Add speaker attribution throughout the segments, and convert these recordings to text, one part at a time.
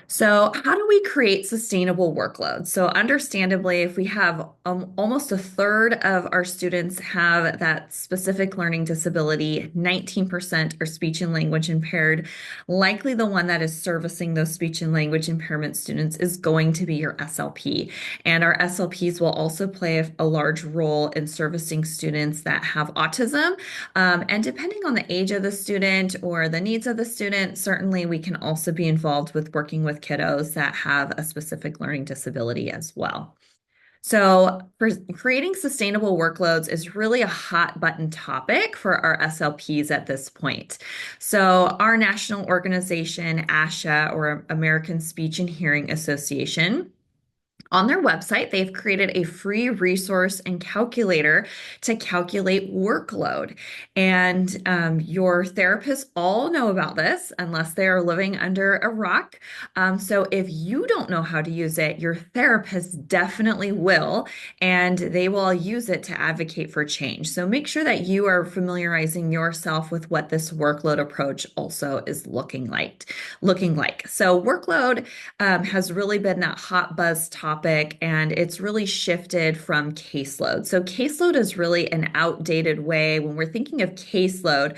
Speaker 1: So, how do we create sustainable workloads? So, understandably, if we have almost a third of our students have that specific learning disability, 19% are speech and language impaired, likely the one that is servicing those speech and language impairment students is going to be your SLP. And our SLPs will also play a large role in servicing students that have autism. And depending on the age of the student or the needs of the student, certainly we can also be involved with working with kiddos that have a specific learning disability as well. So, for creating sustainable workloads is really a hot button topic for our SLPs at this point. So, our national organization, ASHA, or American Speech and Hearing Association, on their website, they've created a free resource and calculator to calculate workload. And your therapists all know about this unless they are living under a rock. So if you don't know how to use it, your therapist definitely will, and they will use it to advocate for change. So make sure that you are familiarizing yourself with what this workload approach also is looking like. So workload has really been that hot buzz topic, and it's really shifted from caseload. So, caseload is really an outdated way. When we're thinking of caseload,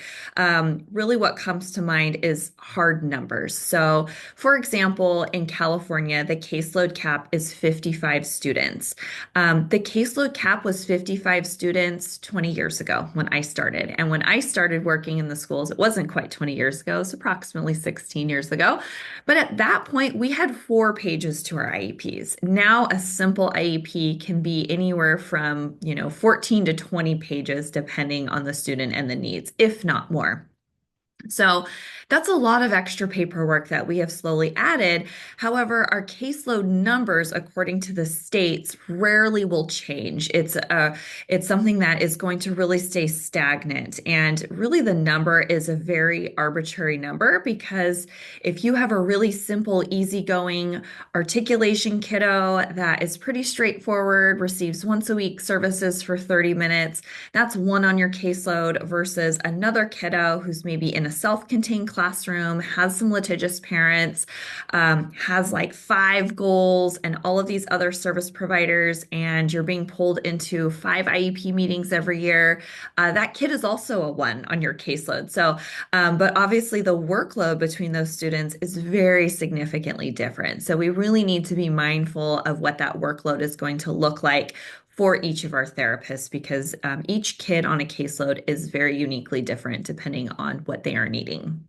Speaker 1: really what comes to mind is hard numbers. So, for example, in California, the caseload cap is 55 students. The caseload cap was 55 students 20 years ago when I started. And when I started working in the schools, it wasn't quite 20 years ago, it's approximately 16 years ago. But at that point, we had 4 pages to our IEPs. Now, a simple IEP can be anywhere from, 14 to 20 pages, depending on the student and the needs, if not more. So that's a lot of extra paperwork that we have slowly added. However, our caseload numbers, according to the states, rarely will change. It's something that is going to really stay stagnant. And really the number is a very arbitrary number because if you have a really simple, easygoing articulation kiddo that is pretty straightforward, receives once a week services for 30 minutes, that's one on your caseload versus another kiddo who's maybe in a self-contained classroom, has some litigious parents, has like 5 goals and all of these other service providers, and you're being pulled into 5 IEP meetings every year. That kid is also a one on your caseload. So, but obviously the workload between those students is very significantly different. So we really need to be mindful of what that workload is going to look like for each of our therapists because each kid on a caseload is very uniquely different depending on what they are needing.